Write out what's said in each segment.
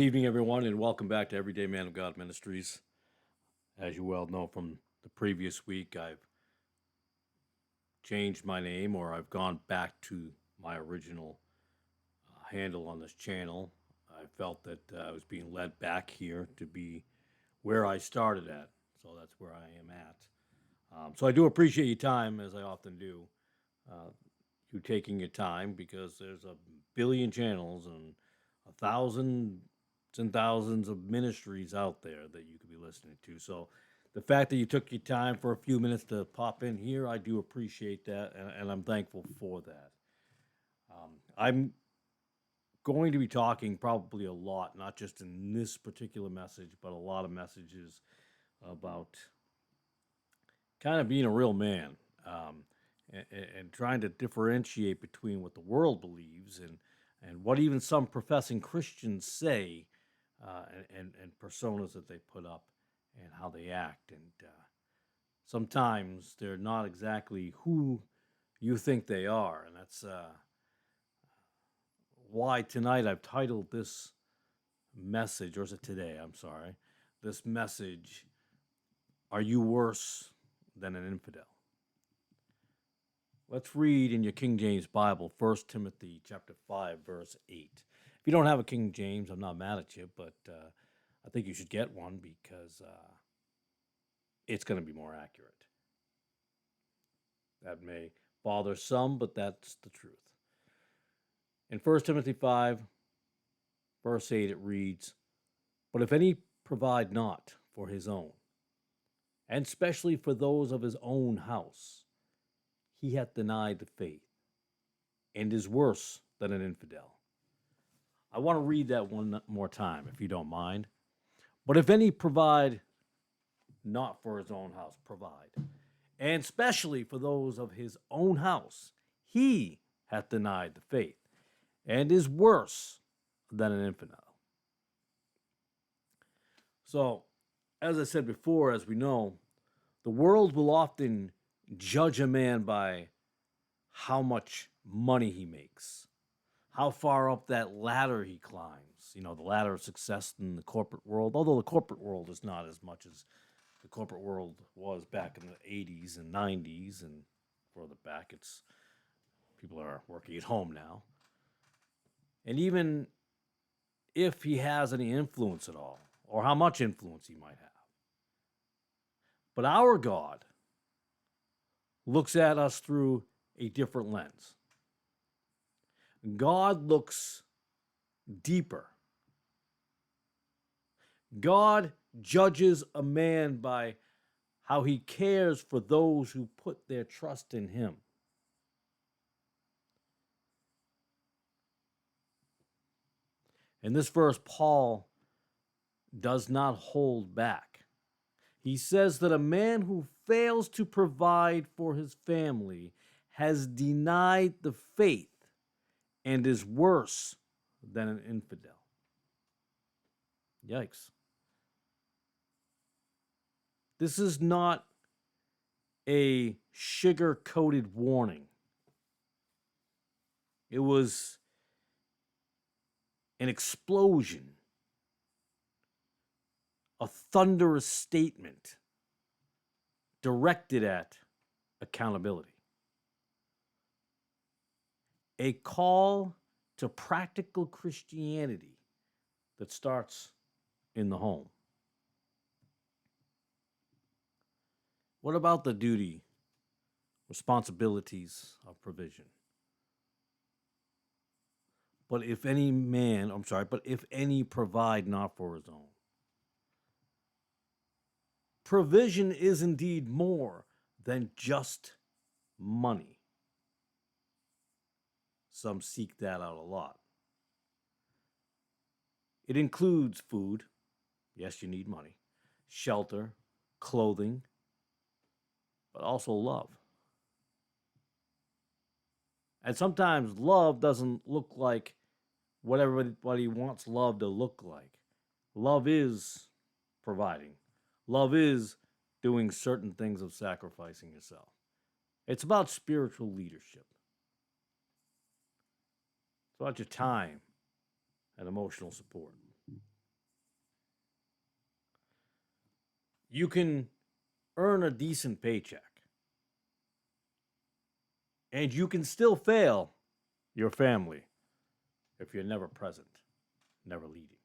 evening, everyone, and welcome back to Everyday Man of God Ministries. As you well know from the previous week, I've changed my name, or I've gone back to my original handle on this channel. I felt that I was being led back here to be where I started at, so that's where I am at. So I do appreciate your time, as I often do. You taking your time, because there's a billion channels and thousands and thousands of ministries out there that you could be listening to. So the fact that you took your time for a few minutes to pop in here, I do appreciate that, and I'm thankful for that. I'm going to be talking probably a lot, not just in this particular message, but a lot of messages about kind of being a real man, and trying to differentiate between what the world believes and what even some professing Christians say, and personas that they put up and how they act. And sometimes they're not exactly who you think they are. And that's why tonight I've titled this message, or is it today? I'm sorry. This message, Are You Worse Than an Infidel? Let's read in your King James Bible, 1 Timothy chapter 5, verse 8. If you don't have a King James, I'm not mad at you, but I think you should get one, because it's going to be more accurate. That may bother some, but that's the truth. In 1 Timothy 5, verse 8, it reads, But if any provide not for his own, and especially for those of his own house, he hath denied the faith, and is worse than an infidel. I want to read that one more time, if you don't mind. But if any provide not for his own house, provide, and especially for those of his own house, he hath denied the faith, and is worse than an infidel. So, as I said before, as we know, the world will often judge a man by how much money he makes, how far up that ladder he climbs, the ladder of success in the corporate world, although the corporate world is not as much as the corporate world was back in the 80s and 90s, and further back, people are working at home now. And even if he has any influence at all, or how much influence he might have. But our God looks at us through a different lens. God looks deeper. God judges a man by how he cares for those who put their trust in him. In this verse, Paul does not hold back. He says that a man who fails to provide for his family has denied the faith and is worse than an infidel. Yikes. This is not a sugar-coated warning. It was an explosion, a thunderous statement directed at accountability. A call to practical Christianity that starts in the home. What about the duty, responsibilities of provision? But if any provide not for his own. Provision is indeed more than just money. Some seek that out a lot. It includes food. Yes, you need money. Shelter, clothing, but also love. And sometimes love doesn't look like what everybody wants love to look like. Love is providing. Love is doing certain things of sacrificing yourself. It's about spiritual leadership. It's about your time and emotional support. You can earn a decent paycheck and you can still fail your family if you're never present, never leading.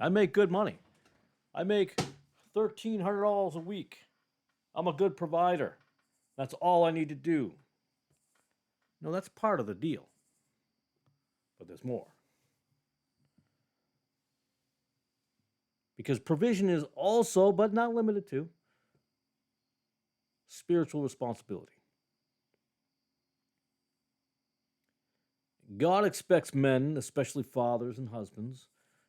I make good money. I make $1,300 a week. I'm a good provider. That's all I need to do. No, that's part of the deal. But there's more. Because provision is also, but not limited to, spiritual responsibility. God expects men, especially fathers and husbands,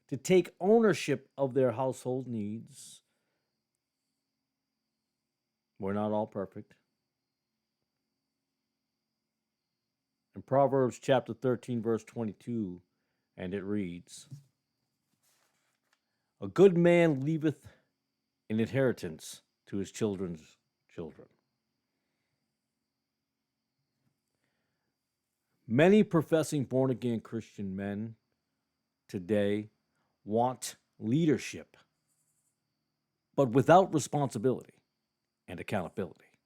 to take ownership of their household needs. We're not all perfect. In Proverbs chapter 13, verse 22, and it reads, "A good man leaveth an inheritance to his children's children." Many professing born again Christian men today want leadership, but without responsibility and accountability.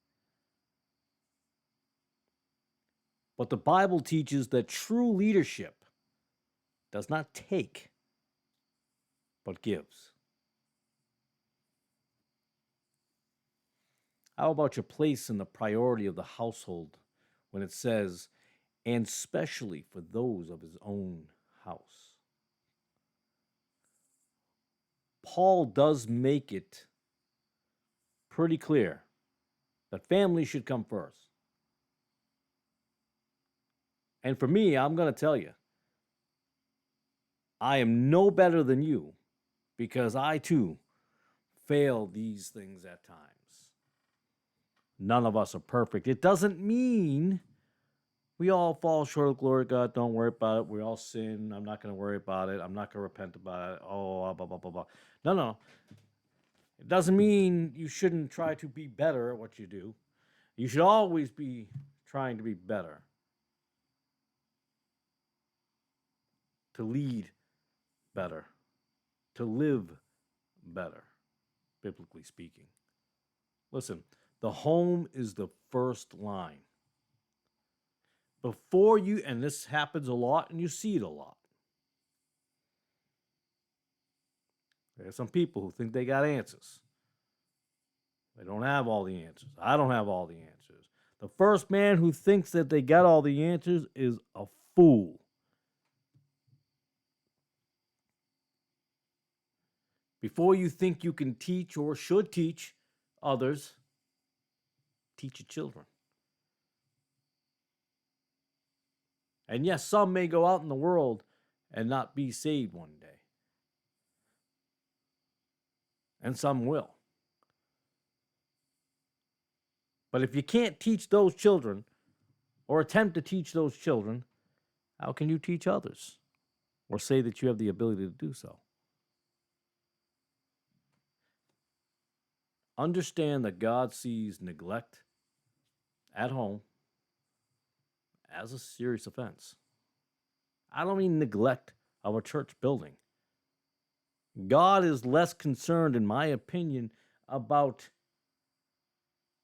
But the Bible teaches that true leadership does not take, but gives. How about your place in the priority of the household when it says, and especially for those of his own house? Paul does make it pretty clear that family should come first. And for me, I'm going to tell you, I am no better than you because I too fail these things at times. None of us are perfect. It doesn't mean we all fall short of glory of God. Don't worry about it. We all sin. I'm not going to worry about it. I'm not going to repent about it. Oh, blah, blah, blah, blah. No. It doesn't mean you shouldn't try to be better at what you do. You should always be trying to be better, to lead better, to live better, biblically speaking. Listen, the home is the first line. Before you, and this happens a lot, and you see it a lot. There are some people who think they got answers. They don't have all the answers. I don't have all the answers. The first man who thinks that they got all the answers is a fool. Before you think you can teach or should teach others, teach your children. And yes, some may go out in the world and not be saved one day. And some will. But if you can't teach those children or attempt to teach those children, how can you teach others or say that you have the ability to do so? Understand that God sees neglect at home as a serious offense. I don't mean neglect of a church building. God is less concerned, in my opinion, about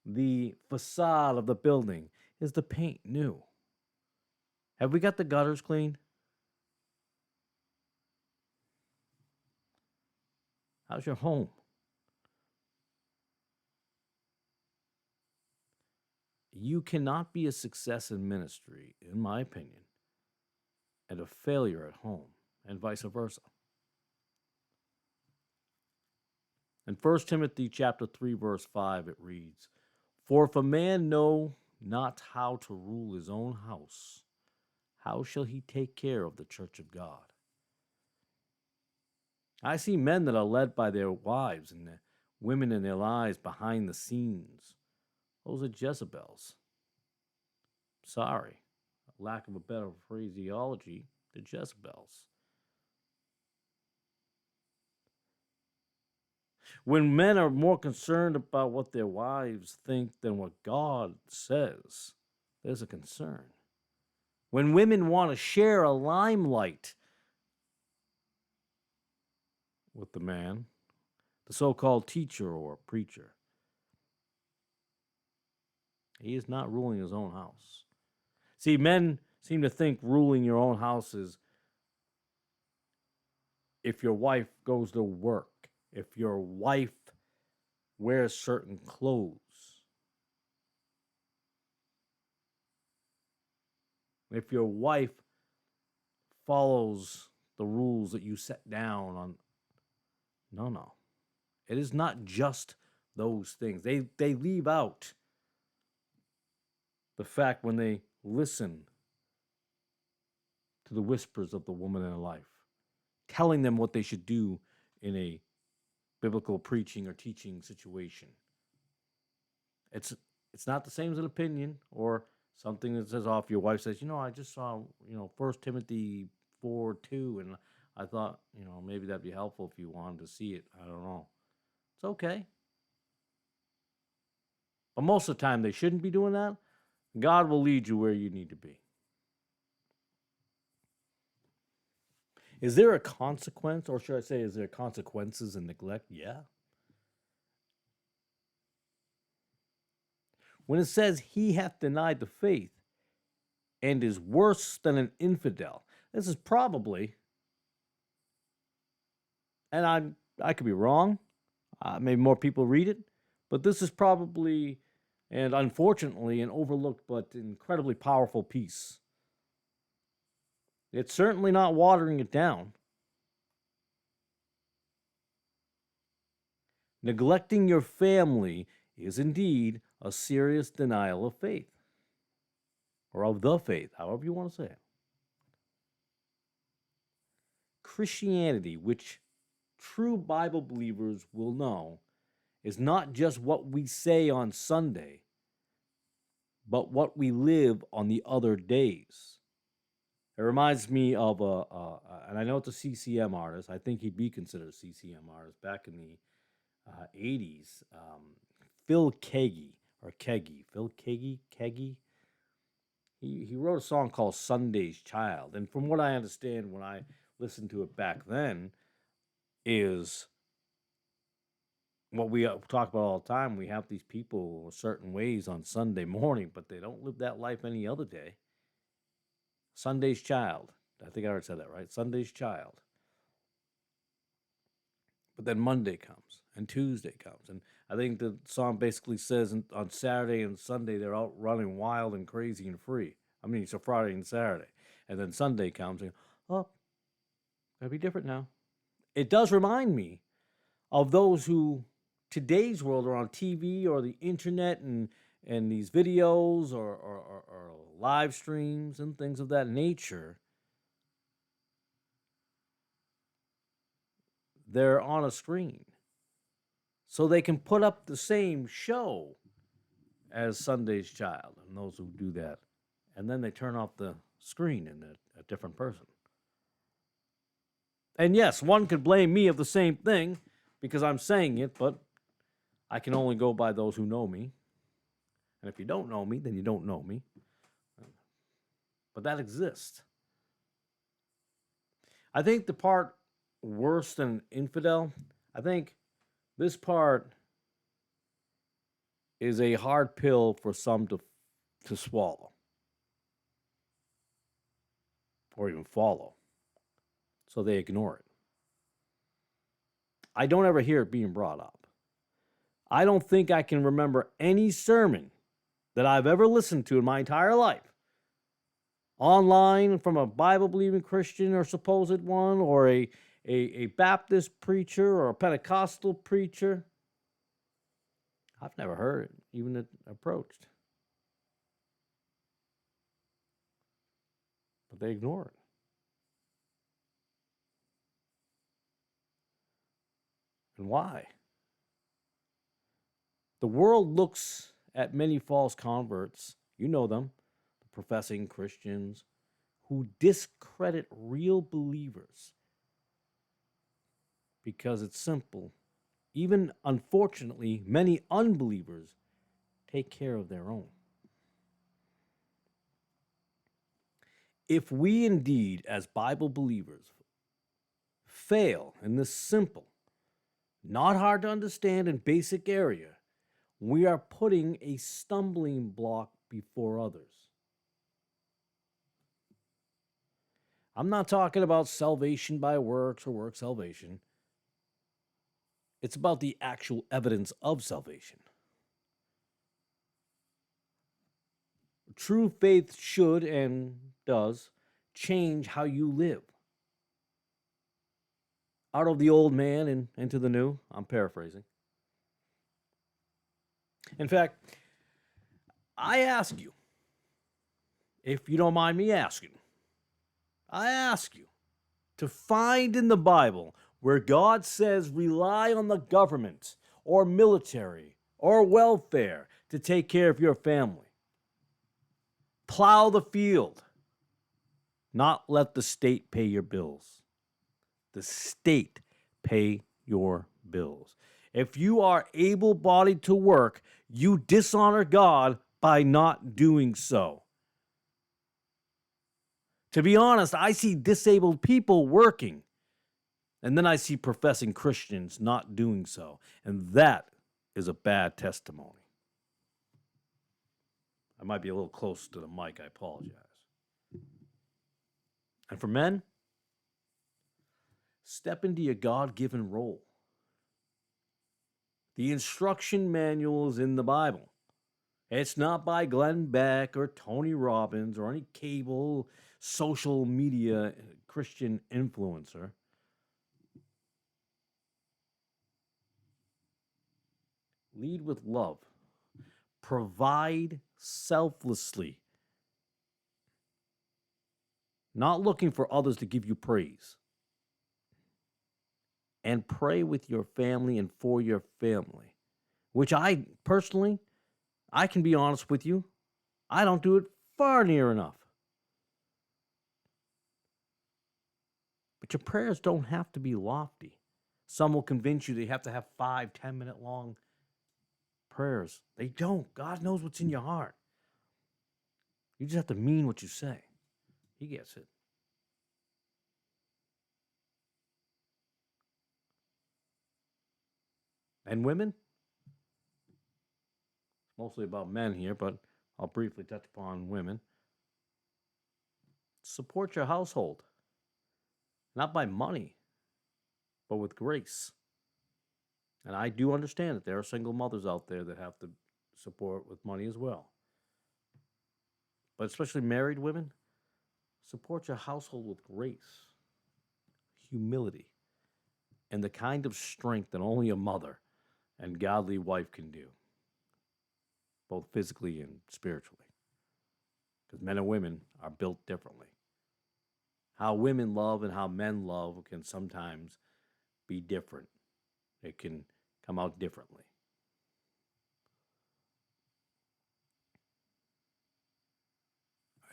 the facade of the building. Is the paint new? Have we got the gutters clean? How's your home? You cannot be a success in ministry, in my opinion, and a failure at home, and vice versa. In 1 Timothy chapter 3, verse 5, it reads, "For if a man know not how to rule his own house, how shall he take care of the church of God?" I see men that are led by their wives and the women in their lives behind the scenes. Those are Jezebels. Sorry, lack of a better phraseology, the Jezebels. When men are more concerned about what their wives think than what God says, there's a concern. When women want to share a limelight with the man, the so-called teacher or preacher. He is not ruling his own house. See, men seem to think ruling your own house is if your wife goes to work, if your wife wears certain clothes, if your wife follows the rules that you set down on. No, no. It is not just those things. They leave out the fact when they listen to the whispers of the woman in their life, telling them what they should do in a biblical preaching or teaching situation. It's not the same as an opinion or something that says, "Oh, if your wife says, I just saw, 1 Timothy 4:2, and I thought, maybe that'd be helpful if you wanted to see it." I don't know. It's okay. But most of the time, they shouldn't be doing that. God will lead you where you need to be. Is there a consequence, or should I say, is there consequences in neglect? Yeah. When it says he hath denied the faith and is worse than an infidel, this is probably, and I could be wrong, maybe more people read it, but this is probably, and unfortunately, an overlooked but incredibly powerful piece. It's certainly not watering it down. Neglecting your family is indeed a serious denial of faith, or of the faith, however you want to say it. Christianity, which true Bible believers will know, is not just what we say on Sunday, but what we live on the other days. It reminds me of and I know it's a CCM artist. I think he'd be considered a CCM artist back in the 80s. Phil Keaggy, or Keggy, Phil Keggy. He wrote a song called Sunday's Child. And from what I understand when I listened to it back then, is what we talk about all the time. We have these people certain ways on Sunday morning, but they don't live that life any other day. Sunday's Child. I think I already said that, right? Sunday's Child. But then Monday comes and Tuesday comes. And I think the song basically says on Saturday and Sunday they're out running wild and crazy and free. I mean, so Friday and Saturday. And then Sunday comes and, oh, gotta be different now. It does remind me of those who today's world are on TV or the internet and these videos or live streams and things of that nature. They're on a screen. So they can put up the same show as Sunday's Child and those who do that. And then they turn off the screen and a different person. And yes, one could blame me of the same thing because I'm saying it, but I can only go by those who know me. And if you don't know me, then you don't know me. But that exists. I think the part worse than infidel, I think this part is a hard pill for some to swallow or even follow. So they ignore it. I don't ever hear it being brought up. I don't think I can remember any sermon that I've ever listened to in my entire life, online from a Bible-believing Christian or supposed one, or a Baptist preacher or a Pentecostal preacher. I've never heard it even approached. But they ignore it. And why? The world looks at many false converts, you know them, the professing Christians, who discredit real believers because it's simple. Even, unfortunately, many unbelievers take care of their own. If we indeed, as Bible believers, fail in this simple, not hard to understand and basic area, we are putting a stumbling block before others. I'm not talking about salvation by works or work salvation. It's about the actual evidence of salvation. True faith should and does change how you live. Out of the old man and into the new. I'm paraphrasing. In fact, I ask you, if you don't mind me asking, I ask you to find in the Bible where God says rely on the government or military or welfare to take care of your family. Plow the field, not let the state pay your bills. The state pay your bills. If you are able-bodied to work, you dishonor God by not doing so. To be honest, I see disabled people working, and then I see professing Christians not doing so, and that is a bad testimony. I might be a little close to the mic, I apologize. And for men, step into your God-given role. The instruction manual is in the Bible. It's not by Glenn Beck or Tony Robbins or any cable social media Christian influencer. Lead with love. Provide selflessly. Not looking for others to give you praise. And pray with your family and for your family. Which I personally, I can be honest with you, I don't do it far near enough. But your prayers don't have to be lofty. Some will convince you they have to have 5, 10-minute long prayers. They don't. God knows what's in your heart. You just have to mean what you say. He gets it. And women? Mostly about men here, but I'll briefly touch upon women. Support your household. Not by money, but with grace. And I do understand that there are single mothers out there that have to support with money as well. But especially married women, support your household with grace, humility, and the kind of strength that only a mother and godly wife can do, both physically and spiritually. Because men and women are built differently. How women love and how men love can sometimes be different. It can come out differently.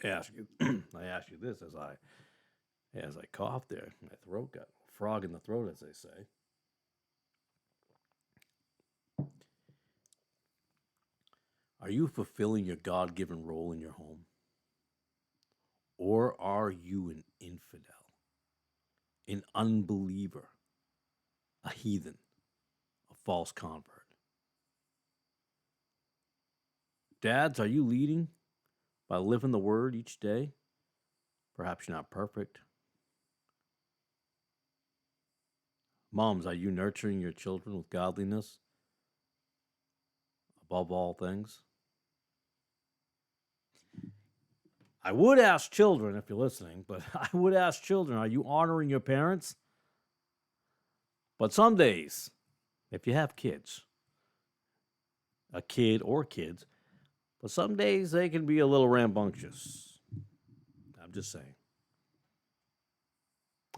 I ask you this as I coughed there. My throat got a frog in the throat, as they say. Are you fulfilling your God-given role in your home? Or are you an infidel, an unbeliever, a heathen, a false convert? Dads, are you leading by living the word each day? Perhaps you're not perfect. Moms, are you nurturing your children with godliness above all things? I would ask children, if you're listening, but I would ask children, are you honoring your parents? But some days, if you have kids, a kid or kids, but some days they can be a little rambunctious. I'm just saying.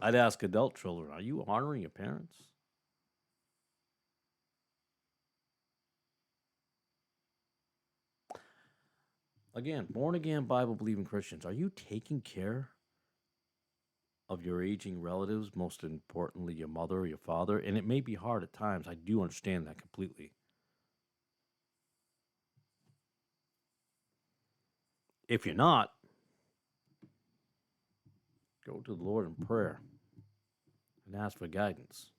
I'd ask adult children, are you honoring your parents? Again, born-again, Bible-believing Christians, are you taking care of your aging relatives, most importantly, your mother or your father? And it may be hard at times. I do understand that completely. If you're not, go to the Lord in prayer and ask for guidance.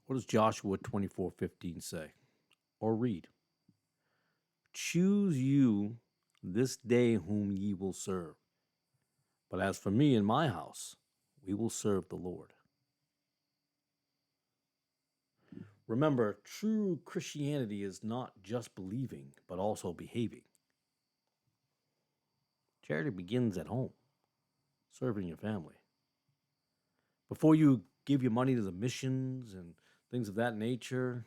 What does Joshua 24:15 say? Or read, choose you this day whom ye will serve. But as for me and my house, we will serve the Lord. Remember, true Christianity is not just believing, but also behaving. Charity begins at home, serving your family. Before you give your money to the missions and things of that nature,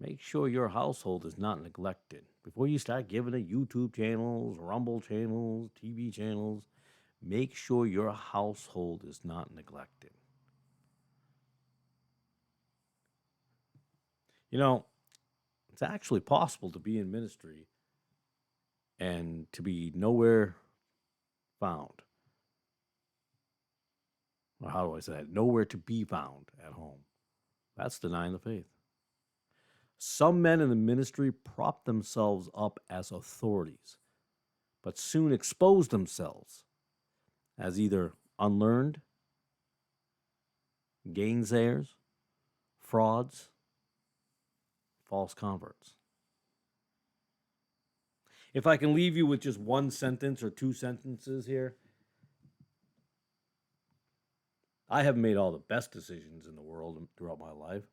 make sure your household is not neglected. Before you start giving to YouTube channels, Rumble channels, TV channels, make sure your household is not neglected. You know, it's actually possible to be in ministry and to be nowhere found. Or how do I say that? Nowhere to be found at home. That's denying the faith. Some men in the ministry prop themselves up as authorities, but soon expose themselves as either unlearned, gainsayers, frauds, false converts. If I can leave you with just one sentence or two sentences here, I have made all the best decisions in the world throughout my life.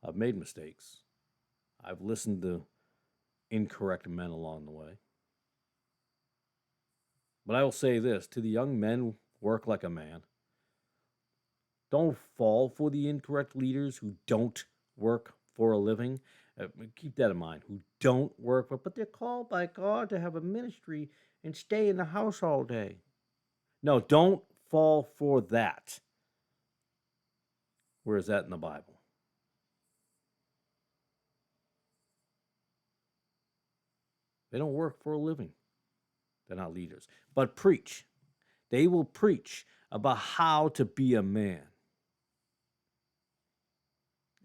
I've made mistakes. I've listened to incorrect men along the way. But I will say this to the young men, work like a man. Don't fall for the incorrect leaders who don't work for a living. Keep that in mind, who don't work, but they're called by God to have a ministry and stay in the house all day. No, don't fall for that. Where is that in the Bible? They don't work for a living. They're not leaders. But preach. They will preach about how to be a man.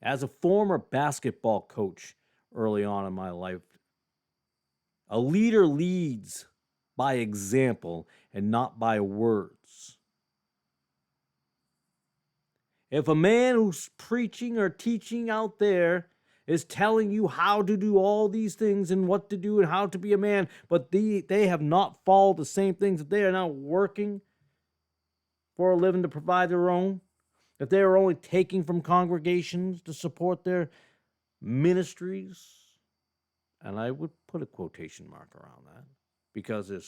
As a former basketball coach early on in my life, a leader leads by example and not by words. If a man who's preaching or teaching out there is telling you how to do all these things and what to do and how to be a man, but they have not followed the same things that they are now working for a living to provide their own, if they are only taking from congregations to support their ministries, and I would put a quotation mark around that because there's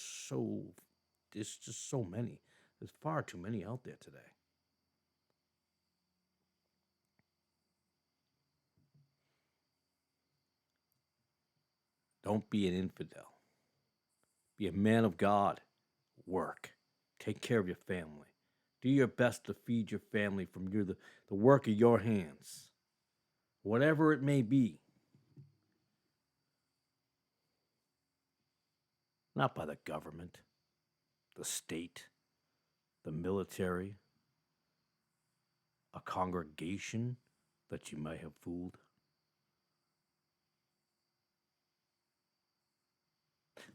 just so many. There's far too many out there today. Don't be an infidel. Be a man of God. Work. Take care of your family. Do your best to feed your family from the work of your hands. Whatever it may be. Not by the government, the state, the military, a congregation that you might have fooled.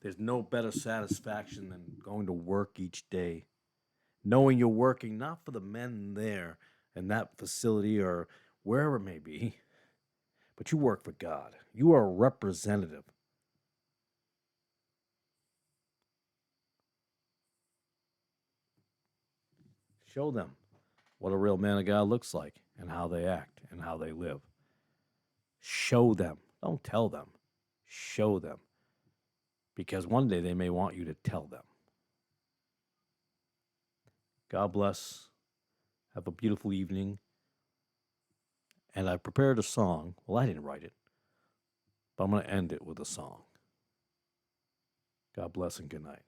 There's no better satisfaction than going to work each day, knowing you're working not for the men there in that facility or wherever it may be, but you work for God. You are a representative. Show them what a real man of God looks like and how they act and how they live. Show them. Don't tell them. Show them. Because one day they may want you to tell them. God bless. Have a beautiful evening. And I prepared a song. Well, I didn't write it, but I'm going to end it with a song. God bless and good night.